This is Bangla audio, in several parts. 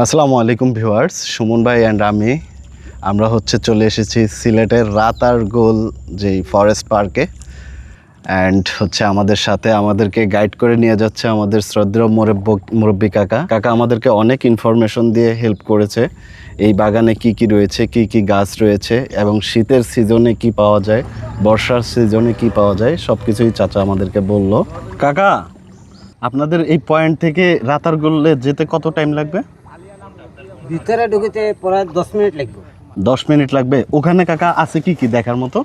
আসসালামু আলাইকুম ভিউয়ার্স, সুমন ভাই অ্যান্ড আমরা চলে এসেছি সিলেটের রাতারগুল যেই ফরেস্ট পার্কে। অ্যান্ড আমাদের সাথে আমাদেরকে গাইড করে নিয়ে যাচ্ছে আমাদের শ্রদ্ধেয় মুরব্বী কাকা। আমাদেরকে অনেক ইনফরমেশন দিয়ে হেল্প করেছে। এই বাগানে কি কি রয়েছে, কি কি গাছ রয়েছে এবং শীতের সিজনে কি পাওয়া যায়, বর্ষার সিজনে কি পাওয়া যায়, সব কিছুই চাচা আমাদেরকে বলল। কাকা, আপনাদের এই পয়েন্ট থেকে রাতারগুলে যেতে কত টাইম লাগবে? ভিতরে ঢুকতে প্রায় 10 মিনিট লাগবে। 10 মিনিট লাগবে। ওখানে কাকা আছে কি কি দেখার মতো?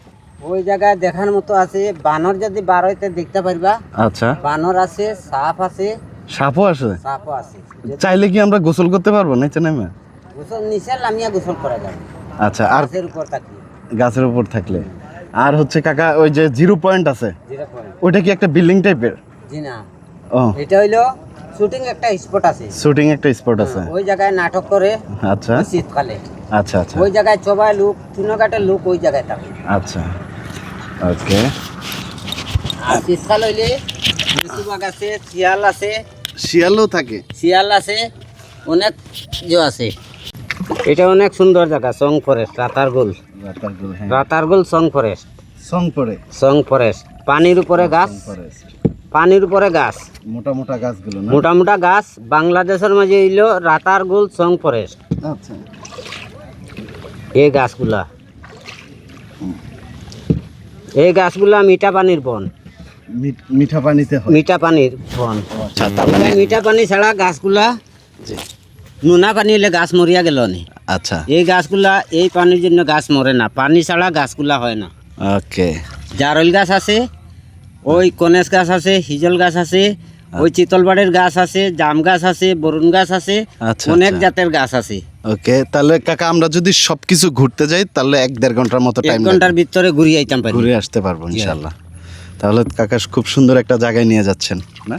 ওই জায়গায় দেখার মতো আছে বানর, যদি বার হইতে দেখতে পারবা। আচ্ছা, বানর আছে, সাপ আছে। সাপও আছে? সাপও আছে। চাইলে কি আমরা গোসল করতে পারবো নিচে নেমে? গোসল নিচে নামিয়া গোসল করা যাবে। আচ্ছা, আর গাছের উপর থাকলে। গাছের উপর থাকলে। আর কাকা, ওই যে 0 পয়েন্ট আছে, 0 পয়েন্ট। ওইটা কি একটা বিল্ডিং টাইপের? জি না, ও, এটা হইলো শুটিং একটা স্পট আছে। শুটিং একটা স্পট আছে। ওই জায়গায় নাটক করে। আচ্ছা শীতকালে। আচ্ছা আচ্ছা ওই জায়গায় সবাই লোক, চুনাঘাটের লোক ওই জায়গায় থাকে। আচ্ছা, ওকে। আর শীতকাল হইলে বেশিরভাগ আছে, শিয়াল আছে। শিয়ালও থাকে? শিয়াল আছে, অনেক যে আছে। এটা অনেক সুন্দর জায়গা, song forest, Ratargul. Ratargul song forest. Song forest. পানির উপরে গাছ, পানির উপরে গাছ, মোটা মোটা গাছগুলো না? মোটা মোটা গাছ। বাংলাদেশের মাঝে হইলো রাতারগুল সং ফরেস্ট। আচ্ছা, এই গাছগুলা, এই গাছগুলা মিঠা পানির বন। মিঠা পানিতে হয়? মিঠা পানির বন। আচ্ছা, তার মানে মিঠা পানি ছাড়া গাছগুলা, নোনা পানি হলে গাছ মরিয়া গেল নি। আচ্ছা, এই গাছগুলা এই পানির জন্য গাছ মরে না, পানি ছাড়া গাছগুলা হয় না। ওকে। জারল গাছ আছে, ওই কনেস গাছ আছে, হিজল গাছ আছে, ওই চিতলবাড়ির গাছ আছে, জাম গাছ আছে, বরুণ গাছ আছে, আচ্ছা, অনেক আচ্ছা। জাতের গাছ আছে। ওকে, তাহলে কাকা আমরা যদি সবকিছু ঘুরতে যাই তাহলে 1-1.5 ঘন্টার মতো 1 টাইম ঘন্টার ভিতরে ঘুরিয়ে আইতাম পারি। ঘুরে আসতে পারবো ইনশাল্লাহ। তাহলে কাকা খুব সুন্দর একটা জায়গায় নিয়ে যাচ্ছেন না?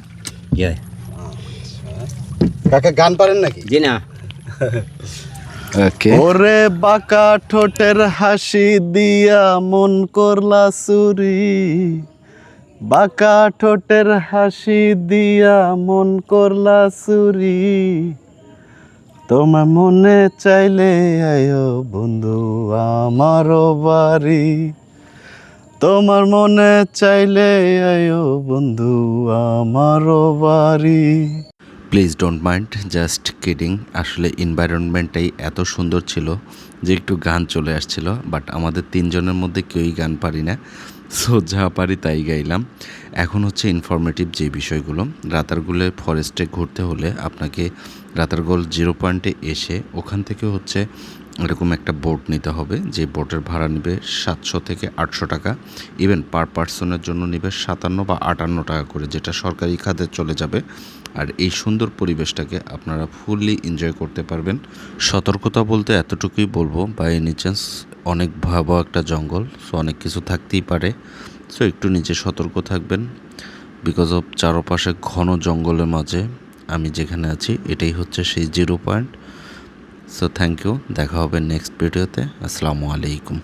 কাকা গান পারেন নাকি? জি না। ওকে। ওরে বাঁকা ঠোঁটের হাসি দিয়া মন করলা চুরি, বাঁকা ঠোঁটের হাসি দিয়া মন করলা চুরি, তোমার মনে চাইলে আয়ো বন্ধু আমারও বাড়ি, তোমার মনে চাইলে আয়ো বন্ধু আমারও বাড়ি। Please don't mind, just kidding. আসলে এনভায়রনমেন্টটাই এত সুন্দর ছিল যে একটু গান চলে আসছিল, বাট আমাদের 3 জনের মধ্যে কেউই গান পারি না, সো যা পারি তাই গাইলাম। এখন ইনফরমেটিভ যে বিষয়গুলো, রাতারগুলে ফরেস্টে ঘুরতে হলে আপনাকে রাতারগুল 0 পয়েন্টে এসে ওখান থেকে এরকম একটা বোট নিতে হবে, যে বোটের ভাড়া নেবে 700 থেকে 800 টাকা। ইভেন পার পার্সনের জন্য নেবে 57 বা 58 টাকা করে, যেটা সরকারি খাতে চলে যাবে। আর এই সুন্দর পরিবেশটাকে আপনারা ফুললি এনজয় করতে পারবেন। সতর্কতা বলতে এতটুকুই বলবো, বাই এনি চান্স অনেক ভয়াবহ একটা জঙ্গল, সো অনেক কিছু থাকতেই পারে, সো একটু নিজে সতর্ক থাকবেন। বিকজ অফ চারপাশে ঘন জঙ্গলের মাঝে আমি যেখানে আছি, এটাই সেই 0 পয়েন্ট। সো থ্যাংক ইউ, দেখা হবে নেক্সট ভিডিওতে। আসসালামু আলাইকুম।